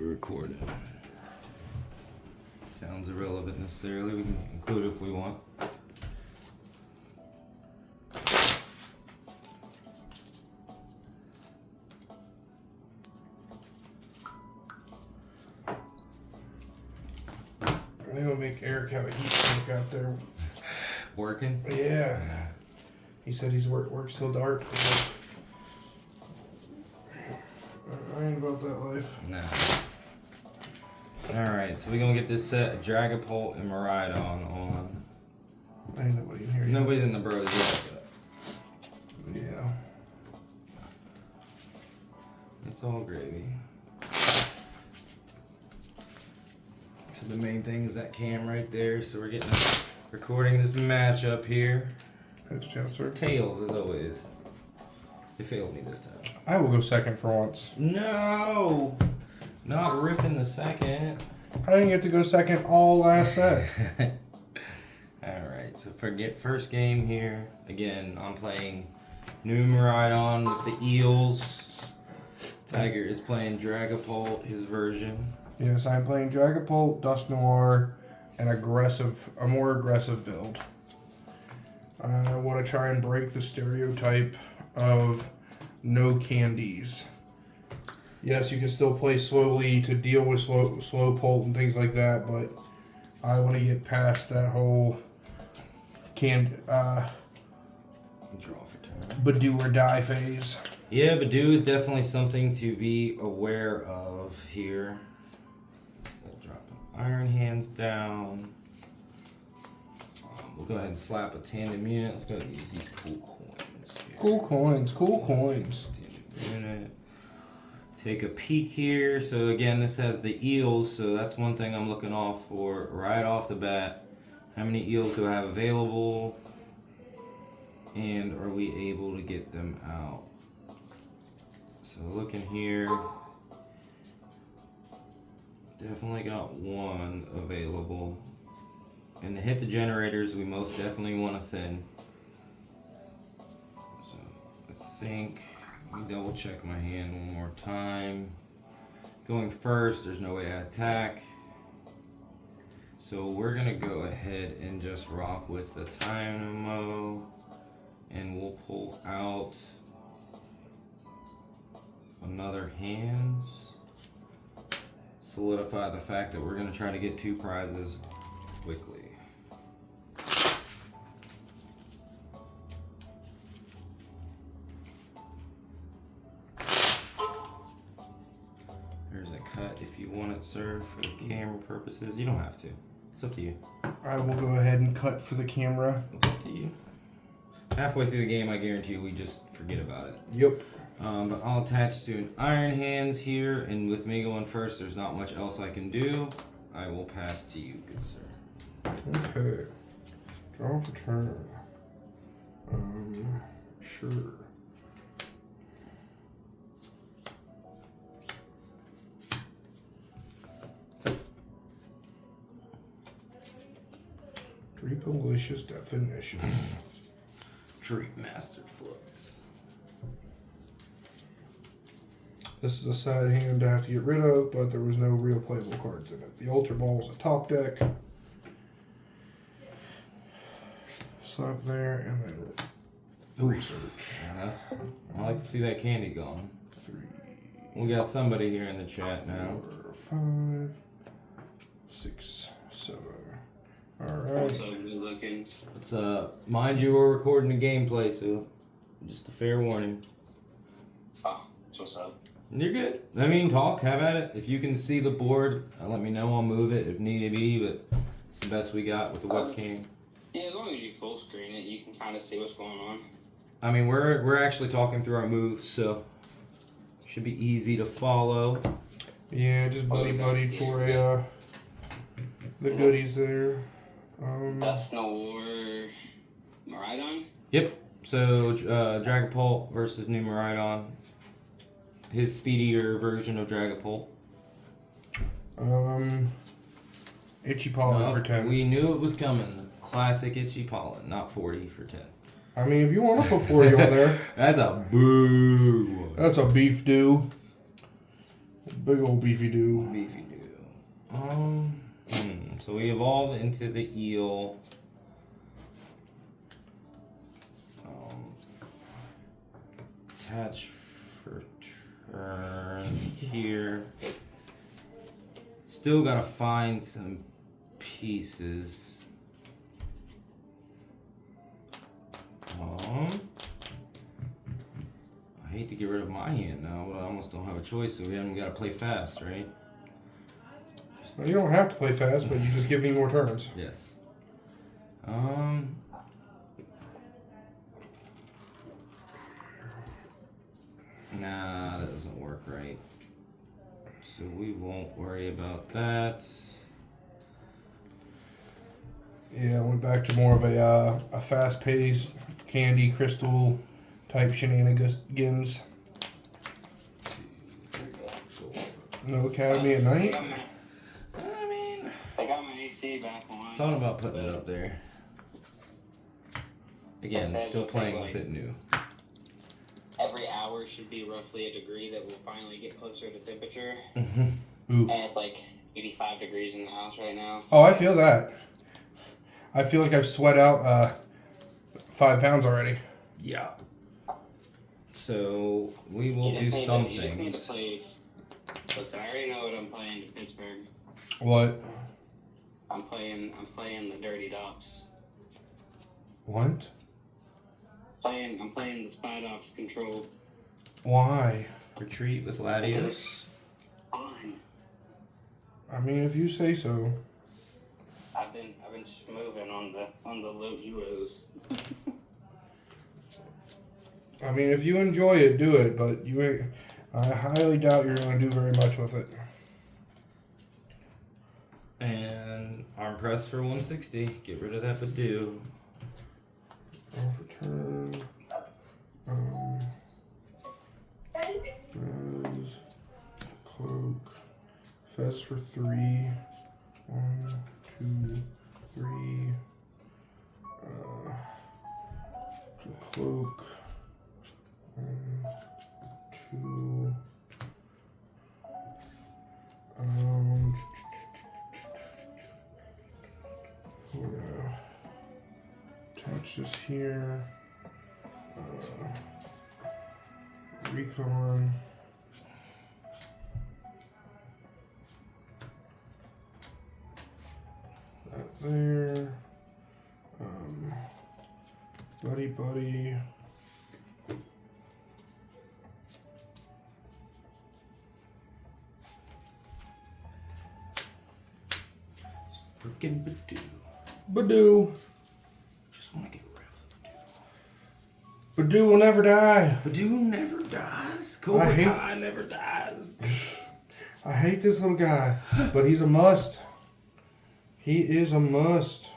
we're recording. Sounds irrelevant necessarily. We can include it if we want. We're gonna make Eric have a heat sink out there. Working? Yeah. He said he's works till dark. I ain't about that life. Nah. Alright, so we're gonna get this set of Dragapult and Miraidon on. Ain't nobody in here yet. Nobody's in the bros yet, but Yeah. it's all gravy. So the main thing is that cam right there, so we're recording this matchup here. That's chance, sir. Tails, as always. They failed me this time. I will go second for once. No! Not ripping the second. I didn't get to go second all last set. Alright, so first game here. Again, I'm playing new Miraidon with the Eels. Tiger is playing Dragapult, his version. Yes, I'm playing Dragapult, Dust Noir, and a more aggressive build. I want to try and break the stereotype of no candies. Yes, you can still play slowly to deal with slow Pult and things like that, but I want to get past that whole Draw for turn. Badoo or die phase. Yeah, Badoo is definitely something to be aware of here. We'll drop an Iron Hands down. We'll go ahead and slap a tandem unit. Let's go ahead and use these cool coins here. Cool coins. Tandem unit. Take a peek here. So again, this has the eels, so that's one thing I'm looking off for right off the bat. How many eels do I have available? And are we able to get them out? So looking here, definitely got one available. And to hit the generators, we most definitely want to thin. So I think, let me double check my hand one more time. Going first, there's no way I attack. So we're gonna go ahead and just rock with the Dynamo, and we'll pull out another hands. Solidify the fact that we're gonna try to get 2 prizes quickly. There's a cut if you want it, sir, for the camera purposes. You don't have to. It's up to you. I will go ahead and cut for the camera. It's up to you. Halfway through the game, I guarantee you we just forget about it. Yep. But I'll attach to an Iron Hands here, and with me going first, there's not much else I can do. I will pass to you, good sir. Okay. Draw for turn. Sure. Three malicious definitions. Treat Master Flux. This is a side hand I have to get rid of, but there was no real playable cards in it. The Ultra Ball is a top deck. Slap there, and then research. Yeah, I like to see that candy gone. 3. We got somebody here in the chat now. 4, 5, 6, 7. Alright. Also good looking. It's mind you, we're recording the gameplay, so just a fair warning. Oh, so what's up? You're good. I mean, talk, have at it. If you can see the board, let me know. I'll move it if need be, but it's the best we got with the webcam. Yeah, as long as you full screen it, you can kind of see what's going on. I mean, we're actually talking through our moves, so should be easy to follow. Yeah, just buddy for a the goodies there. Dust Noir Miraidon? Yep. So Dragapult versus new Miraidon. His speedier version of Dragapult. Itchy Pollen for 10. We knew it was coming. Classic Itchy Pollen, not 40 for 10. I mean, if you want to put 40 on there. That's a boo. That's a beef do. Big old beefy do. Beefy do. So we evolved into the eel. Attach for turn here. Still gotta find some pieces. I hate to get rid of my hand now, but I almost don't have a choice, so we haven't got to play fast, right? Well, you don't have to play fast, but you just give me more turns. Yes. Nah, that doesn't work right. So we won't worry about that. Yeah, I went back to more of a fast-paced, candy, crystal type shenanigans. No academy at night. I mean, I got my AC back on. thought about putting it up there. Again, I said still we'll playing take, with it new. Every hour should be roughly a degree that we'll finally get closer to temperature. Oof. And it's like 85 degrees in the house right now. Oh, I feel that. I feel like I've sweat out 5 pounds already. Yeah. So we will do some You just need to things. play. Listen, I already know what I'm playing to Pittsburgh. What? I'm playing the Dirty Dops. What? I'm playing the Spy Dops control. Why? Retreat with Because Latios. it's fun. I mean, if you say so. I've been moving on the low euros. I mean, if you enjoy it, do it. But I highly doubt you're going to do very much with it. And arm press for 160. Get rid of that Badoo. Return. Fez. Cloak. Fez for 3. 1, 2, 3. Cloak. 1, 2. We're gonna attach this here. Recon. That there. Buddy. It's freaking Badoo. Badoo. Just want to get rid of Badoo will never die. Badoo never dies. Cobra Kai never dies. I hate this little guy, but he's a must. He is a must.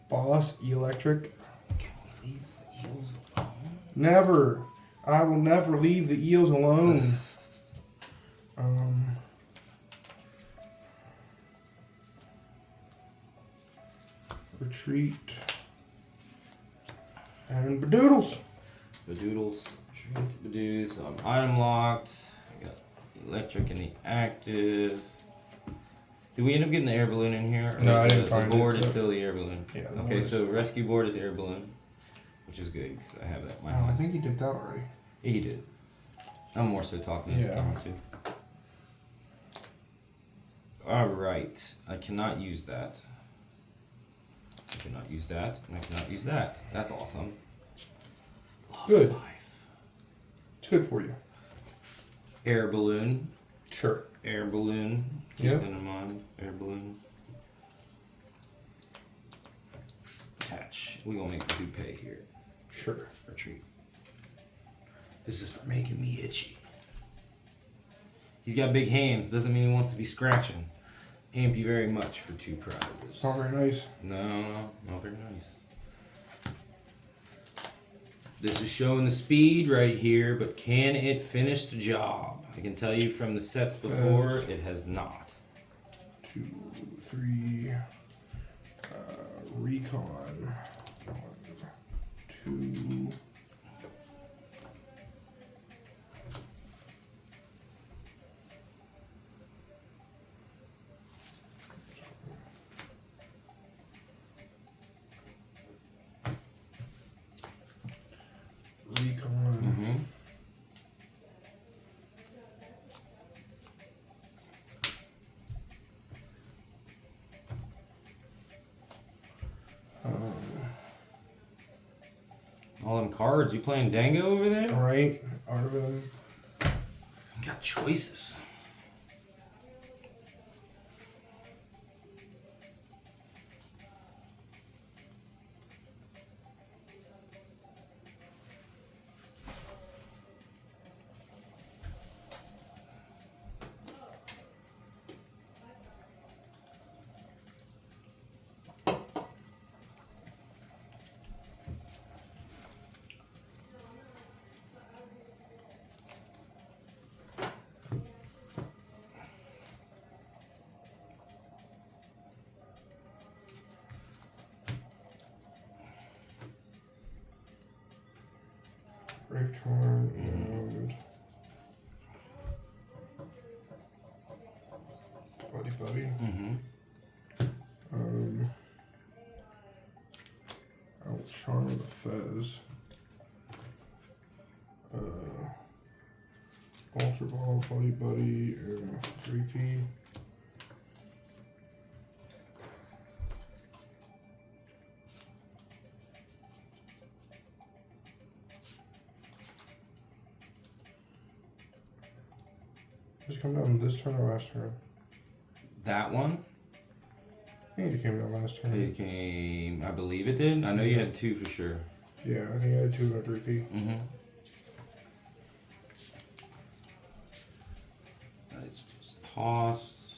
Boss Eelektrik. Can we leave the eels alone? Never. I will never leave the eels alone. Retreat. And Badoodles. Badoodles. Retreat to Badoo. So I'm item locked. I got Eelektrik in the active. Did we end up getting the air balloon in here? Or No, I didn't the find it, board is so- still the air balloon. Yeah, the Okay, board is- so rescue board is air balloon, which is good because I have that in my Oh, I hand. think he dipped out already. Yeah, he did. I'm more so talking to this Yeah. camera too. Alright. I cannot use that. I cannot use that. And I cannot use that. That's awesome. Love Good. life. It's good for you. Air balloon. Sure. Air balloon. Keep Yeah. that in mind. Air balloon. Attach. We're gonna make the pay here. Sure. Retreat. This is for making me itchy. He's got big hands. Doesn't mean he wants to be scratching. Thank you very much for 2 prizes. It's not very nice. No, not very nice. This is showing the speed right here, but can it finish the job? I can tell you from the sets before, it has not. 2, 3. Recon. 1, 2. drawing cards. You playing Dango over there? Right, Arvin. Got choices. Brave Charm and Buddy Buddy. I'll charm the Fez. Ultra Ball, Buddy Buddy, and 3P. Just come down this turn or last turn? That one? I think it came down last turn. It came, I believe it did. I know you had 2 for sure. Yeah, I think I had 2 and a 3P. It's tossed.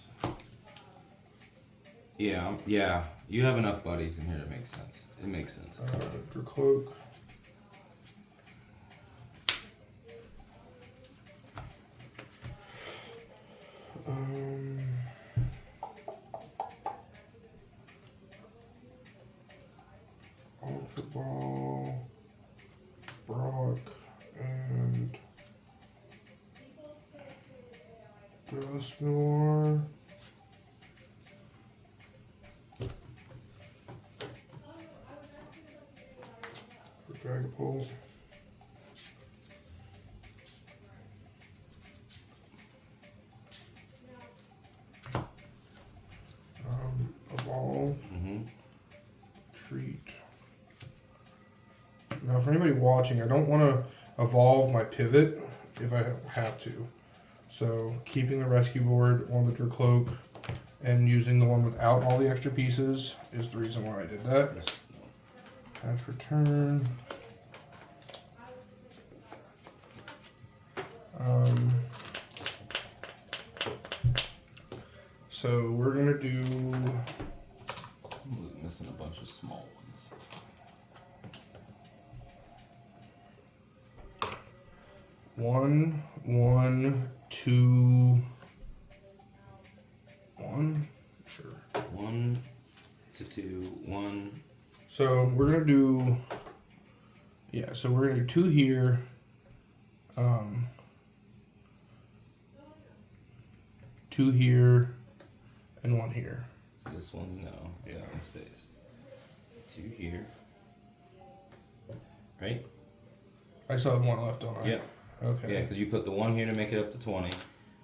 Yeah, yeah. You have enough buddies in here to make sense. It makes sense. Dracloak. Ultra Ball, Brock, and Dustmore. For Dragapult. Evolve. Treat. Now, for anybody watching, I don't want to evolve my pivot if I have to. So, keeping the rescue board on the Dracloak and using the one without all the extra pieces is the reason why I did that. Catch return. So, we're going to do... I'm missing a bunch of small ones. That's fine. 1, 1, 2, 1. Sure. 1 to 2, 1. So we're gonna do. Yeah. So we're gonna do 2 here. 2 here, and 1 here. So this one's no. Yeah, that one stays. 2 here. Right? I still have 1 left, don't I? Yeah. Okay. Yeah, because you put the 1 here to make it up to 20.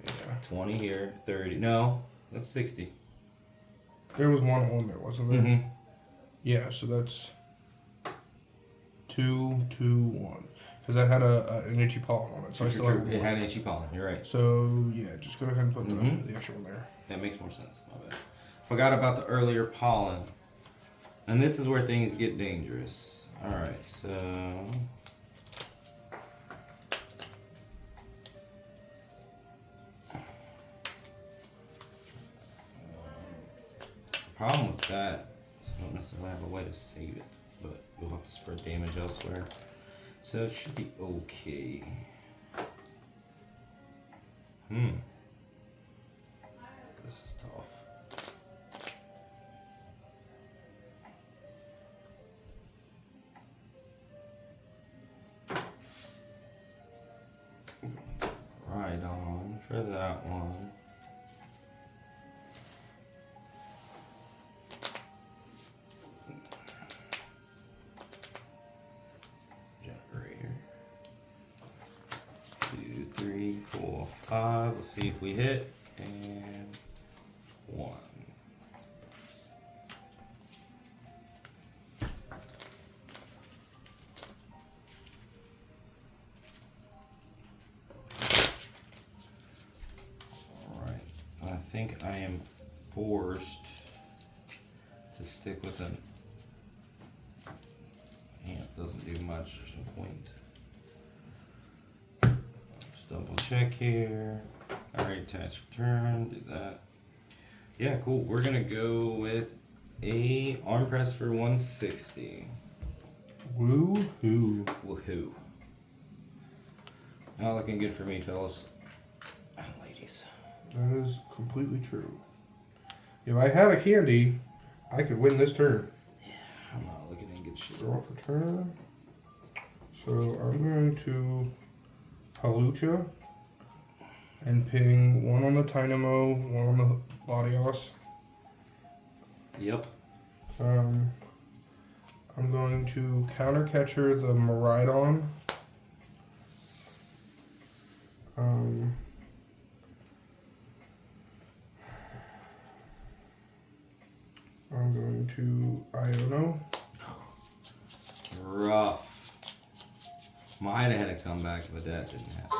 Yeah. 20 here, 30. No, that's 60. There was 1 on there, wasn't there? Mm-hmm. Yeah. So that's 2, 2, 1. Because that had an itchy pollen on it. So I still have It 1. had an itchy pollen. You're right. So yeah, just go ahead and put the extra one there. That makes more sense. My bad. Forgot about the earlier pollen. And this is where things get dangerous. Alright, so... problem with that is I don't necessarily have a way to save it, but you'll have to spread damage elsewhere. So it should be okay. This is tough. Right on for that one. Generator. 2, 3, 4, 5. Let's see if we hit. And 1. think I am forced to stick with an amp. Doesn't do much. There's no point. Just double check here. Alright, attach return. Do that. Yeah, cool. We're gonna go with a arm press for 160. Woo-hoo. Woohoo. Not looking good for me, fellas. And ladies. That is completely true. If I had a candy, I could win this turn. Yeah, I'm not looking in good shape. Draw for turn. So I'm going to Halucha and ping one on the Dynamo, one on the Latios. Yep. I'm going to counter catcher the Miraidon. I'm going to Iono. Rough. Might have had a comeback, but that didn't happen.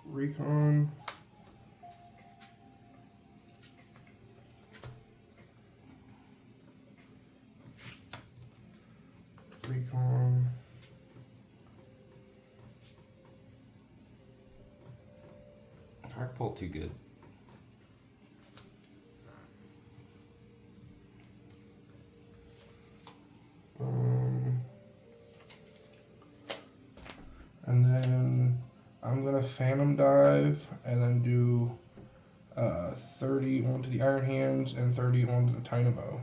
Recon. Recon. Dragapult too good. And then I'm gonna Phantom Dive and then do 30 onto the Iron Hands and 30 onto the Dynamo.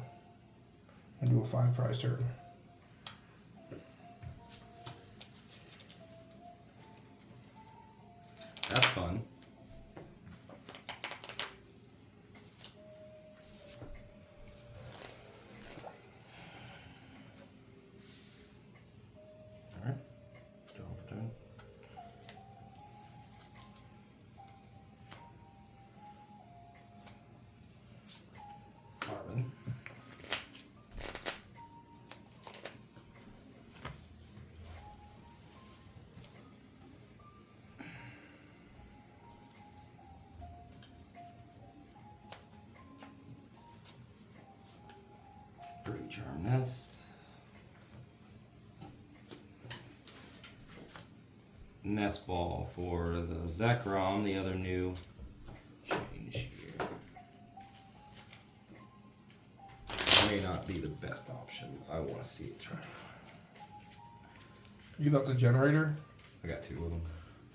And do a 5 prize turn. That's fun. Alright. Draw for turn. Marvin. Great Charm Nest. Nest Ball for the Zekrom, the other new change here. May not be the best option. I want to see it try. You got the generator? I got 2 of them.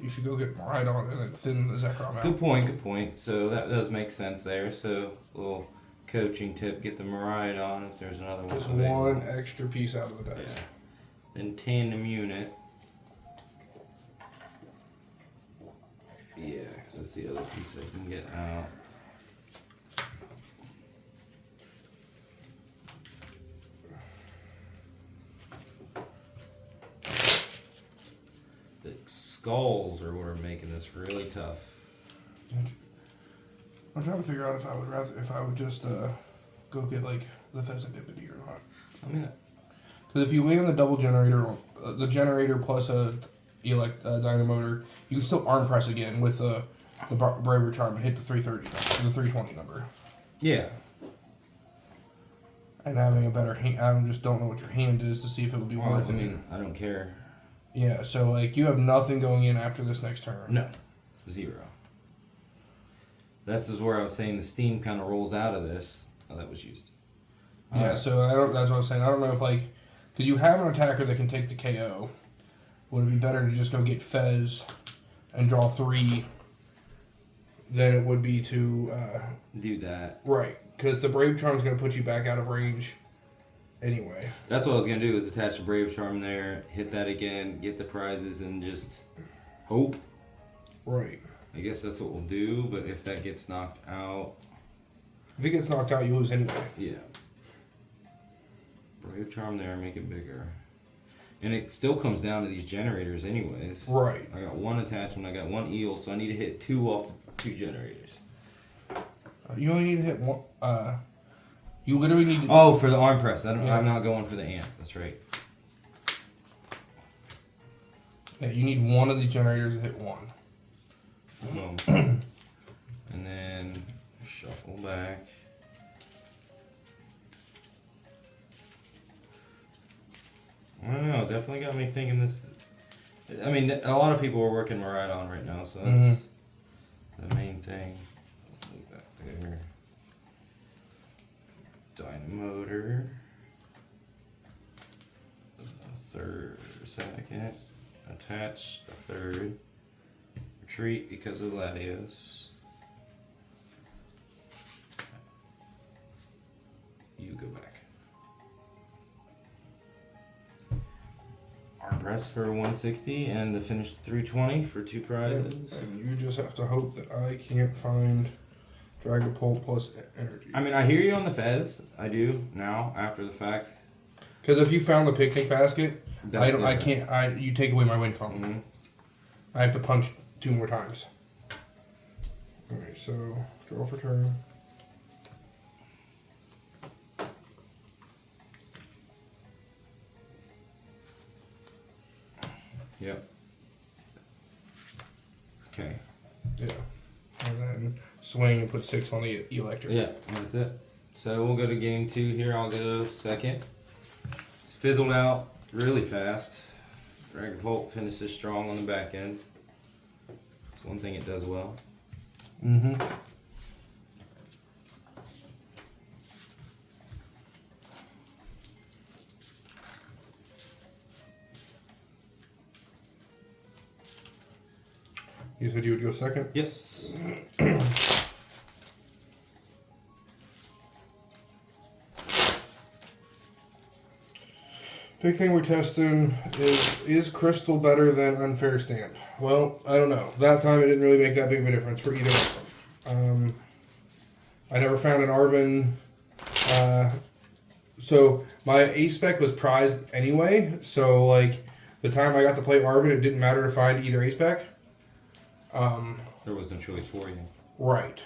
You should go get Miraidon and then thin the Zekrom out. Good point, good point. So that does make sense there. So a little coaching tip, get the Miraidon if there's another one Just available. one extra piece out of the deck. Yeah. Then tandem unit. Yeah, because that's the other piece I can get out. The skulls are what are making this really tough. I'm trying to figure out if I would just go get like the Pheasantipity or not. I mean, Because if you land the double generator, the generator plus a Dynamotor, you can still arm press again with the Braver Charm and hit the 330 number, the 320 number. yeah. And having a better hand, I just don't know what your hand is to see if it would be Well, worth I it. mean, I don't care. Yeah, so like you have nothing going in after this next turn. No. 0. This is where I was saying the steam kind of rolls out of this. Oh, that was used. Yeah, Alright. so that's what I was saying. I don't know if like, because you have an attacker that can take the KO. Would it be better to just go get Fez and draw 3 than it would be to Do that. right? Because the Brave Charm is going to put you back out of range anyway. That's what I was going to do is attach the Brave Charm there, hit that again, get the prizes, and just hope. Right. I guess that's what we'll do, but if that gets knocked out, If it gets knocked out, you lose anyway. yeah. Brave Charm there, make it bigger. And it still comes down to these generators anyways. Right. I got 1 attachment, I got 1 eel, so I need to hit 2 off the 2 generators. You only need to hit one. You literally need to. Oh, for the arm press. Yeah. I'm not going for the amp. That's right. Yeah, you need one of these generators to hit one. Boom. And then shuffle back. I don't know. Definitely got me thinking this. I mean, a lot of people are working Miraidon right now, so that's the main thing. Leave that there. Dynamotor. Second. Attach a third. Retreat because of Latios. You go back. Arm press for 160 and the finished 320 for 2 prizes. And you just have to hope that I can't find Dragapult plus energy. I mean, I hear you on the Fez. I do now after the fact. Because if you found the picnic basket, That's I can't. You take away my win column. Mm-hmm. I have to punch 2 more times. Alright, so draw for turn. Yep. Okay. Yeah. And then swing and put 6 on the electric. Yeah, that's it. So we'll go to game 2 here. I'll go second. It's fizzled out really fast. Dragapult finishes strong on the back end. That's one thing it does well. Mm-hmm. You said you would go second? Yes. Big thing we're testing is Crystal better than Unfair Stamp? Well, I don't know. That time it didn't really make that big of a difference for either of them. I never found an Arvin. So my A-Spec was prized anyway. So like the time I got to play Arvin, it didn't matter to find either A-Spec. There was no choice for you. Right.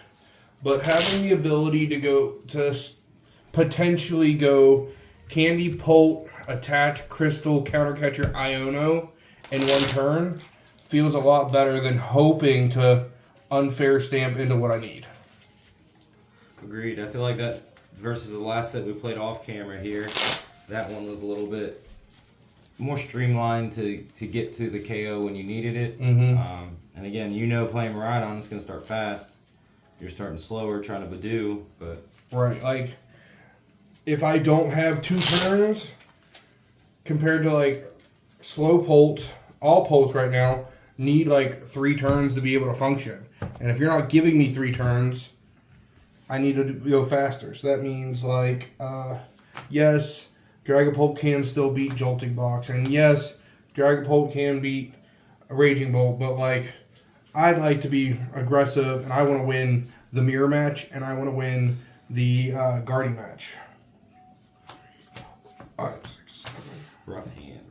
But having the ability to go to potentially go Candy, Pult, attach Crystal, Countercatcher, Iono in one turn feels a lot better than hoping to Unfair Stamp into what I need. Agreed. I feel like that versus the last set we played off camera here, that one was a little bit more streamlined to get to the KO when you needed it. Mm-hmm. And again, you know playing Miraidon is going to start fast. You're starting slower, trying to Badoo, but... Right, like, if I don't have 2 turns, compared to, like, slow Pult, all Pults right now need, like, 3 turns to be able to function. And if you're not giving me 3 turns, I need to go faster. So that means, like, yes, Dragapult can still beat Jolting Box, and yes, Dragapult can beat a Raging Bolt, but, like, I'd like to be aggressive, and I want to win the mirror match, and I want to win the guarding match. 5, 6, 7. Rough hand.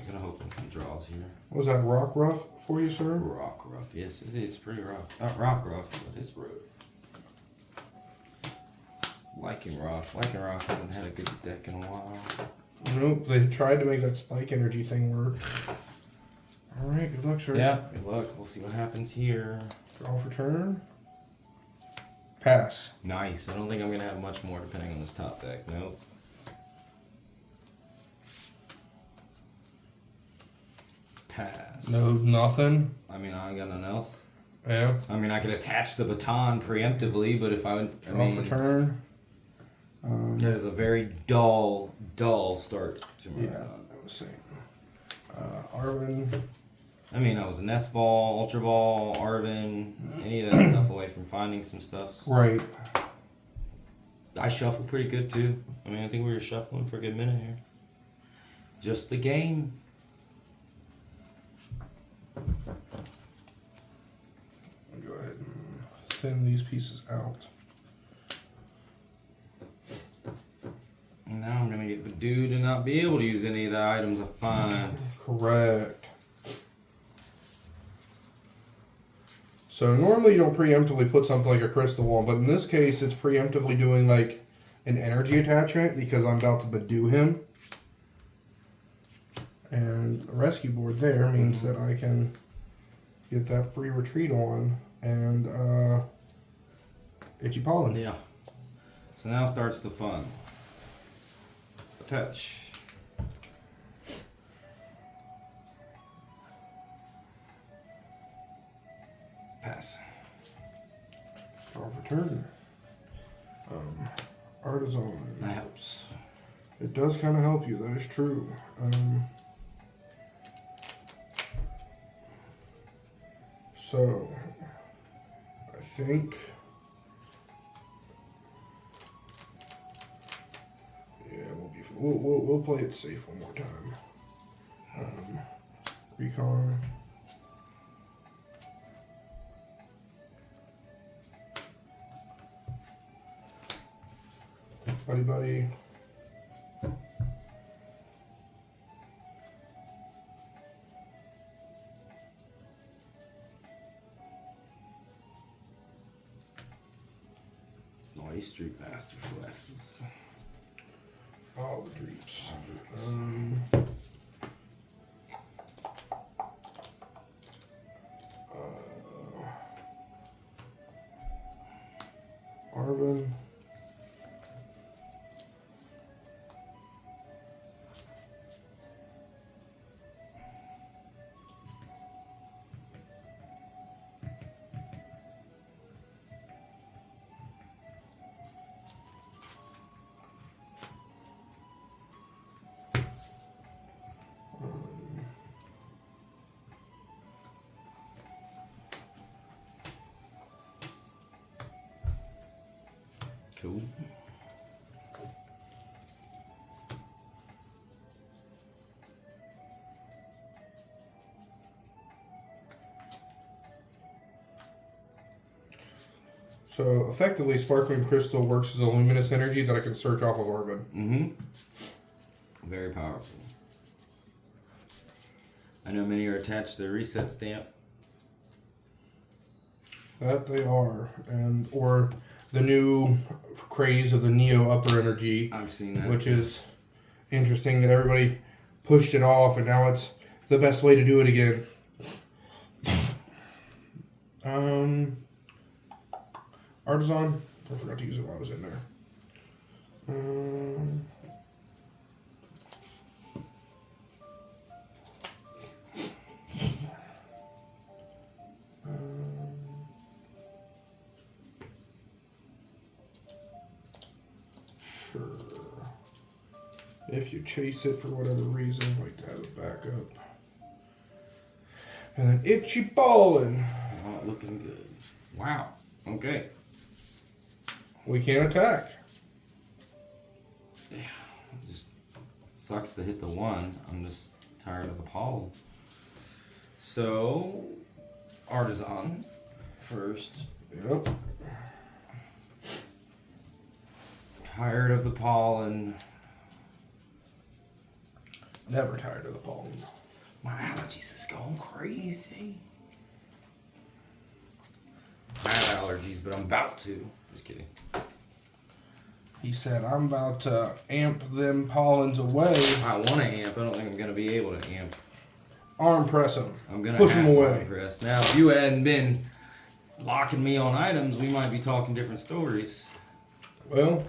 Gonna hope on some draws here. Was that rock rough for you, sir? Rock rough, yes, it's pretty rough. Not rock rough, but it's rough. Liking Rock hasn't had a good deck in a while. Nope, they tried to make that spike energy thing work. Alright, good luck, sir. Yeah, good luck. We'll see what happens here. Draw for turn. Pass. Nice. I don't think I'm going to have much more depending on this top deck. Nope. Pass. No, nothing. I mean, I ain't got nothing else. Yeah. I mean, I could attach the baton preemptively, but if I would... Draw for turn. That is a very dull start to my Yeah, that was same. Arvin. I mean, I was a Nest Ball, Ultra Ball, Arvin, any of that stuff away from finding some stuff. Right. I shuffled pretty good too. I mean, I think we were shuffling for a good minute here. Just the game. I'll go ahead and thin these pieces out. Now I'm gonna get Badoo to not be able to use any of the items I find. Correct. So normally you don't preemptively put something like a crystal on, but in this case it's preemptively doing like an energy attachment because I'm about to Badoo him. And a rescue board there means that I can get that free retreat on and itchy pollen. Yeah. So now starts the fun. Touch. Pass. Draw for turn. Artisan. That helps. It does kind of help you, that is true. So, I think, yeah, we'll play it safe one more time. Recon. Buddy. Nice Street Master Fluxes. All the dreams. Arvin. Cool. So effectively, Sparkling Crystal works as a luminous energy that I can search off of Arvin. Mm-hmm. Very powerful. I know many are attached to the reset stamp. That they are, or the new craze of the Neo Upper Energy. I've seen that. Which is interesting that everybody pushed it off, and now it's the best way to do it again. Artisan. I forgot to use it while I was in there. Sure. If you chase it for whatever reason, like to have it back up. And then itchy ballin'. Not looking good. Wow. Okay. We can't attack. Yeah. It just sucks to hit the one. I'm just tired of the pollen. So, Artisan first. Yep. Tired of the pollen. Never tired of the pollen. My allergies is going crazy. I have allergies, but I'm about to. Just kidding. He said, I'm about to amp them pollens away. I want to amp. I don't think I'm going to be able to amp. Arm press them. I'm going to push have them to away. arm press. Now, if you hadn't been locking me on items, we might be talking different stories. Well,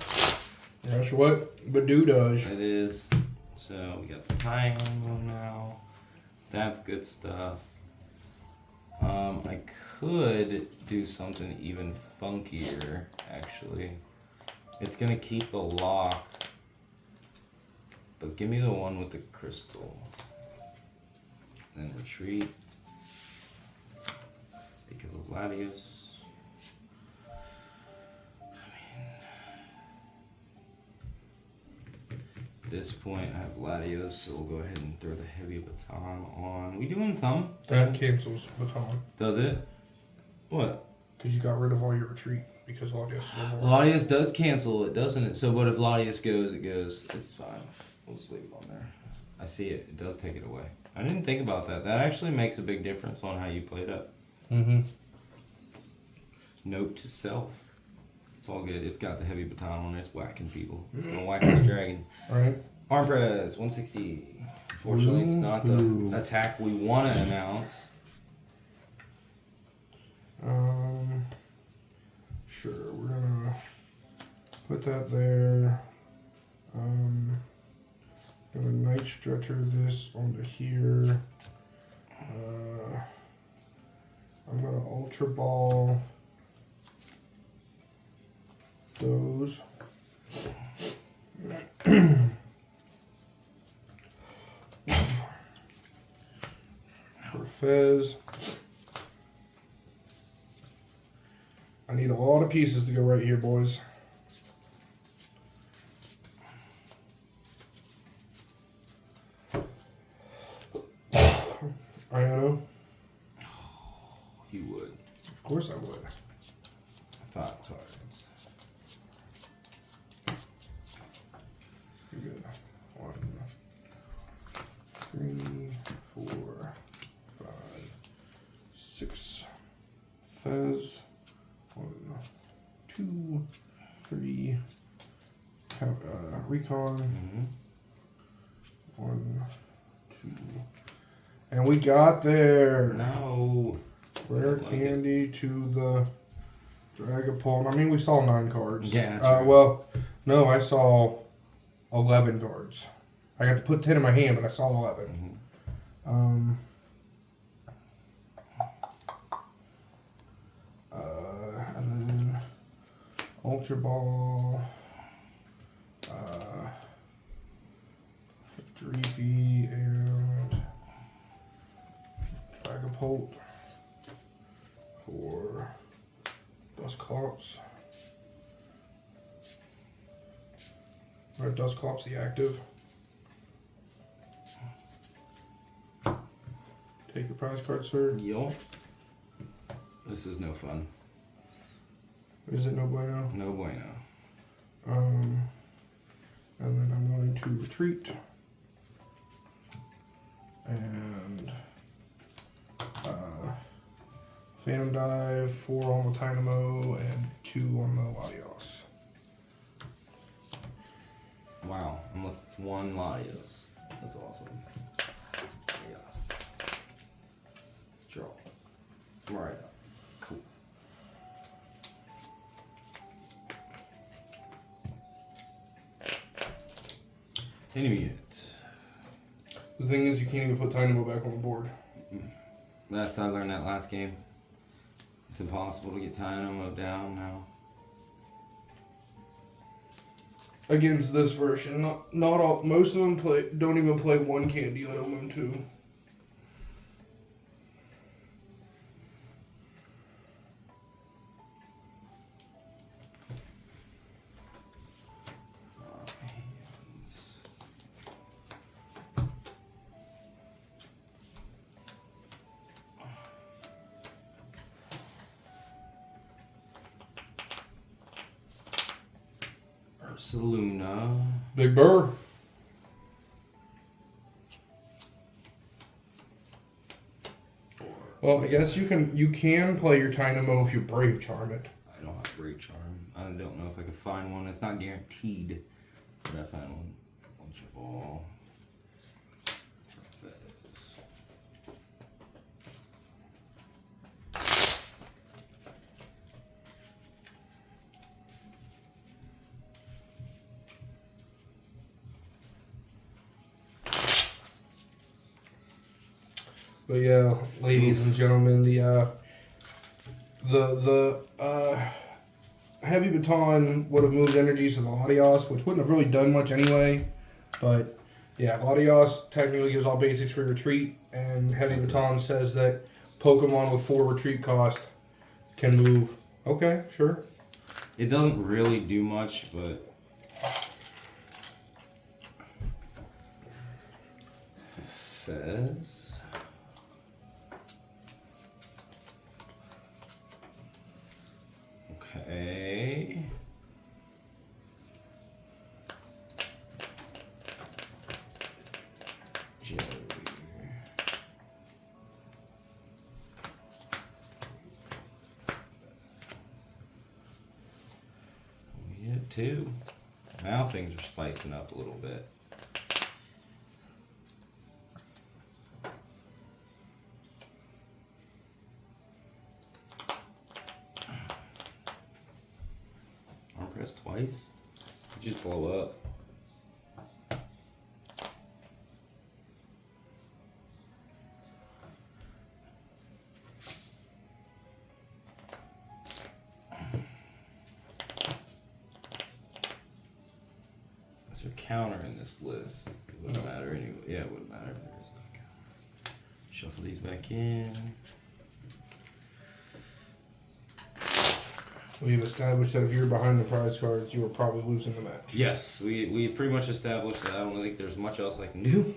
that's what Badoo does. It is. So, we got the tying on now. That's good stuff. I could do something even funkier, actually. It's gonna keep the lock, but give me the one with the crystal. Then retreat because of Latios. At this point, I have Latios, so we'll go ahead and throw the heavy baton on. We doing some? That cancels baton. Does it? What? Because you got rid of all your retreat. Because Latios is no more. Latios does cancel it, doesn't it? So, but if Latios goes, it goes. It's fine. We'll just leave it on there. I see it. It does take it away. I didn't think about that. That actually makes a big difference on how you play that. Mm-hmm. Note to self. It's all good. It's got the heavy baton on it. It's whacking people. It's gonna whack this dragon. Alright. Arm press, 160. Unfortunately, it's not the attack we want to announce. Sure, we're gonna put that there. Gonna night stretcher this onto here. I'm gonna ultra ball those. For Fez. I need a lot of pieces to go right here, boys. I know. You would. Of course I would. 5 cards. You're good. 1, 3, 4, 5, 6. Fez. 1, 2, 3. Recon. 1, 2. And we got there. No. Rare candy to the Dragapult. I mean, we saw 9 cards. Yeah, that's right. Well, no, I saw 11 cards. I got to put 10 in my hand, but I saw 11. And then Ultra Ball, Dreepy, and Dragapult for Dusclops. Alright, Dusclops the active. Take the prize card, sir. Yo. This is no fun. Is it no bueno? No bueno. And then I'm going to retreat. And Phantom Dive, 4 on the Dynamo, and 2 on the Latios. Wow, I'm with 1 Latios. That's awesome. Yes. Draw. Right up. Cool. Intermediate. The thing is, you can't even put Dynamo back on the board. That's I learned that last game. It's impossible to get Dynamo down now. Against this version, not all. Most of them don't even play 1 candy, let alone 2. Ursaluna. Big Burr. Well, I guess you can play your Dynamo if you Brave Charm it. I don't have Great Charm. I don't know if I can find one. It's not guaranteed, but I found one. Ultra Ball. Fez. But yeah, ladies and gentlemen, the heavy baton would have moved energies to the Latios, which wouldn't have really done much anyway. But yeah, Latios technically gives all basics for retreat, and heavy baton says that Pokemon with 4 retreat cost can move. Okay, sure. It doesn't really do much, but Fez. Okay. Jerry. 2. Now things are spicing up a little bit. Arm press twice? Just blow up. There's a counter in this list. It wouldn't matter anyway. Yeah, it wouldn't matter if there is no counter. Shuffle these back in. We've established that if you're behind the prize cards, you are probably losing the match. Yes, we pretty much established that. I don't think there's much else I can do.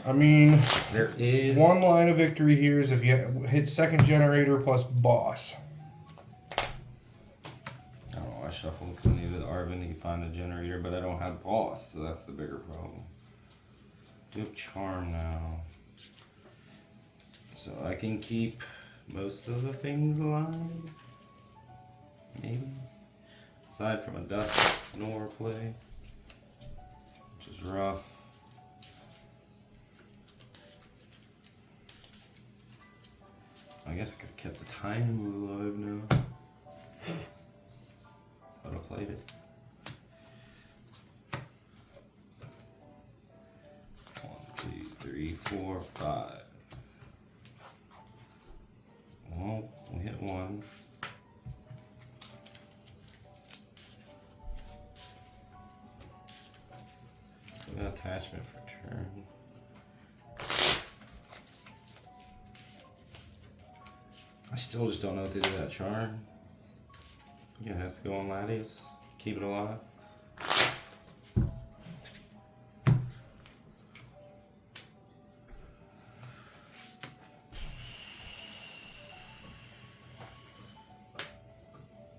I mean, There is one line of victory here is if you hit second generator plus boss. I don't know. I shuffled because I needed Arvin to find a generator, but I don't have boss, so that's the bigger problem. I do have charm now, so I can keep most of the things alive. Maybe, aside from a dust snore play, which is rough. I guess I could have kept the Dynamo alive now. Would have played it. 1, 2, 3, 4, 5. Well, we hit 1. So we got attachment for turn. I still just don't know what to do with that charm. Yeah, it has to go on Latias. Keep it alive.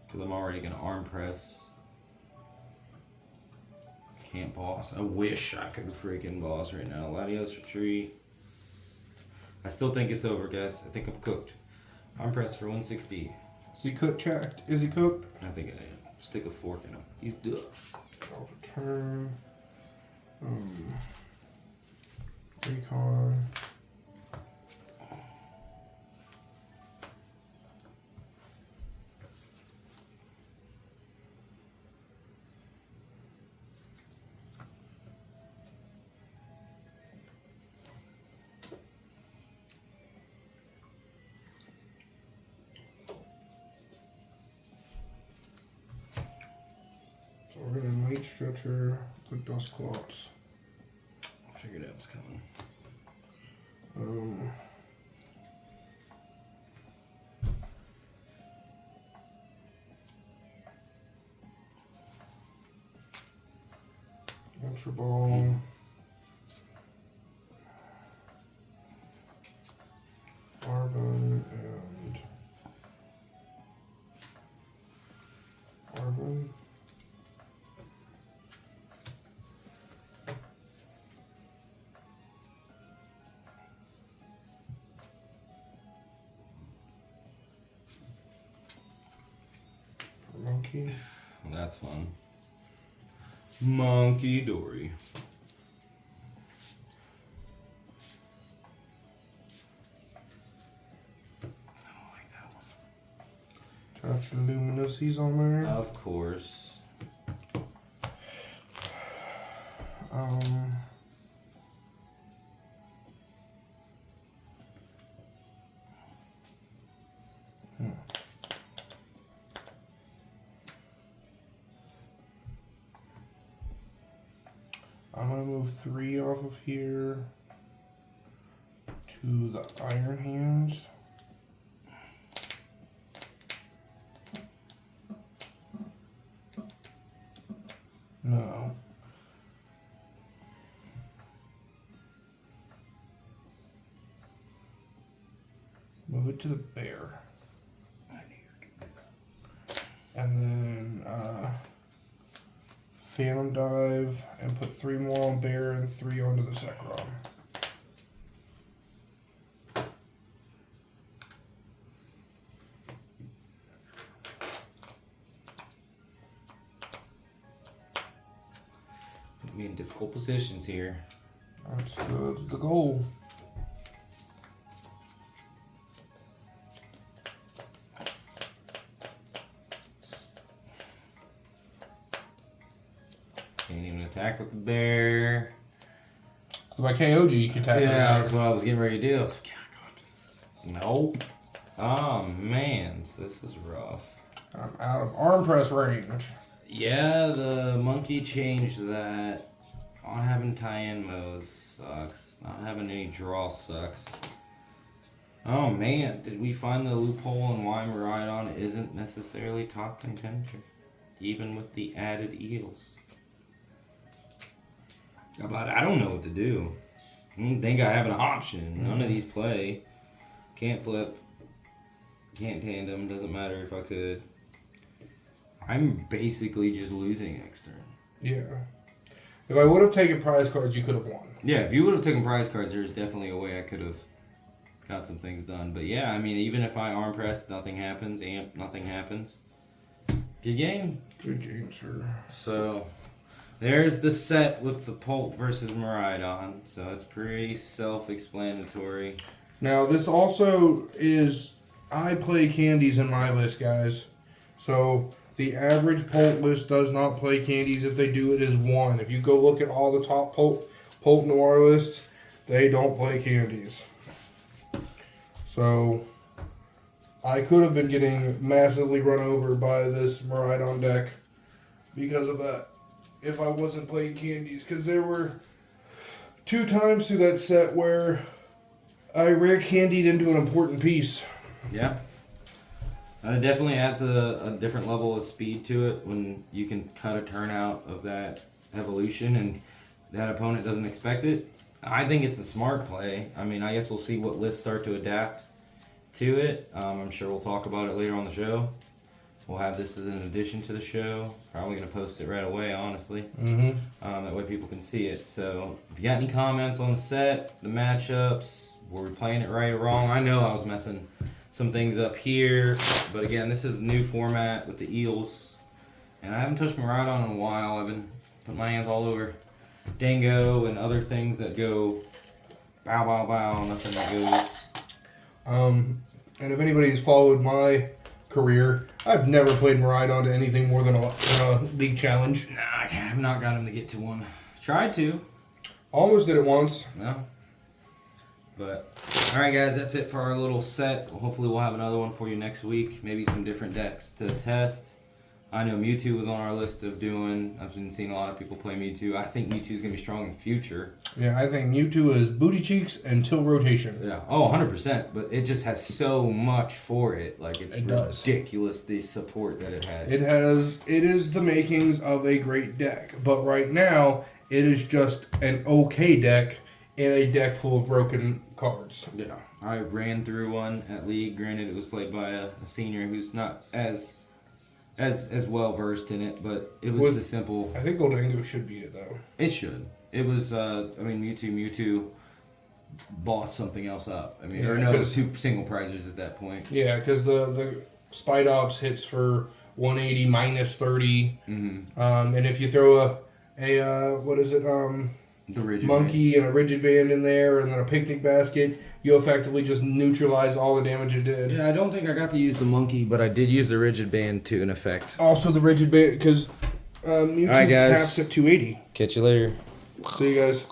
Because I'm already going to arm press. Can't boss. I wish I could freaking boss right now. Latios retreat. I still think it's over, guys. I think I'm cooked. Arm press for 160. Is he cooked, checked? Is he cooked? I think I am. Stick a fork in him. He's done. Draw for turn. Recon. So we're gonna night stretcher, click dust clots. I figured that was coming. Ultra ball. Arvin and Arvin. Monkey. That's fun. Monkey Dory. I don't like that one. Touch the luminousies on there. Of course. I'm gonna move 3 off of here to the Iron Hands. No. Move it to the Bear. And then Phantom Dive and put 3 more on Bear and 3 onto the Zekrom. be in difficult positions here. That's the goal. Can't even attack with the bear. So by KO'd you can attack. Yeah, that's what I was getting ready to do. I was like, yeah, I got this. Nope. Oh, man. So this is rough. I'm out of arm press range. Yeah, the monkey changed that. Not having tie-in modes sucks. Not having any draw sucks. Oh, man. Did we find the loophole in why Miraidon isn't necessarily top contender? Even with the added eels. But I don't know what to do. I don't think I have an option. None of these play. Can't flip. Can't tandem. Doesn't matter if I could. I'm basically just losing next turn. Yeah. If I would have taken prize cards, you could have won. Yeah, if you would have taken prize cards, there's definitely a way I could have got some things done. But yeah, I mean, even if I arm press, nothing happens. Amp, nothing happens. Good game. Good game, sir. So, there's the set with the Pult versus Miraidon. So, it's pretty self-explanatory. Now, this also is... I play candies in my list, guys. So, the average Pult list does not play candies. If they do, it is 1. If you go look at all the top Pult Noir lists, they don't play candies. So, I could have been getting massively run over by this Miraidon deck because of that. If I wasn't playing candies. Because there were 2 times through that set where I rare candied into an important piece. Yeah. It definitely adds a different level of speed to it when you can cut a turn out of that evolution and that opponent doesn't expect it. I think it's a smart play. I mean, I guess we'll see what lists start to adapt to it. I'm sure we'll talk about it later on the show. We'll have this as an addition to the show. Probably going to post it right away, honestly. That way people can see it. So if you got any comments on the set, the matchups, were we playing it right or wrong? I know I was messing some things up here. But again, this is new format with the eels. And I haven't touched Miraidon in a while. I've been putting my hands all over Dango and other things that go bow, bow, bow. Nothing that goes. And if anybody's followed my career, I've never played Miraidon to anything more than a league challenge. Nah, I have not got him to get to one. Tried to. Almost did it once. No. But, alright guys, that's it for our little set. Hopefully we'll have another one for you next week. Maybe some different decks to test. I know Mewtwo was on our list of doing. I've been seeing a lot of people play Mewtwo. I think Mewtwo is going to be strong in the future. Yeah, I think Mewtwo is booty cheeks until rotation. Yeah. Oh, 100%. But it just has so much for it. Like, it's ridiculous, the support that it has. It is the makings of a great deck. But right now, it is just an okay deck in a deck full of broken cards. Yeah. I ran through one at League. Granted, it was played by a senior who's not as well versed in it, but it was a simple. I think Goldango should beat it though. It should. It was. I mean, Mewtwo bossed something else up. I mean, it was 2 single prizers at that point. Yeah, because the Spite Ops hits for 180 minus 30, and if you throw a what is it the rigid monkey band. and a rigid band in there, and then a picnic basket, you effectively just neutralize all the damage it did. Yeah, I don't think I got to use the monkey, but I did use the rigid band to an effect. Also the rigid band, because Mewtwo caps at 280. Catch you later. See you guys.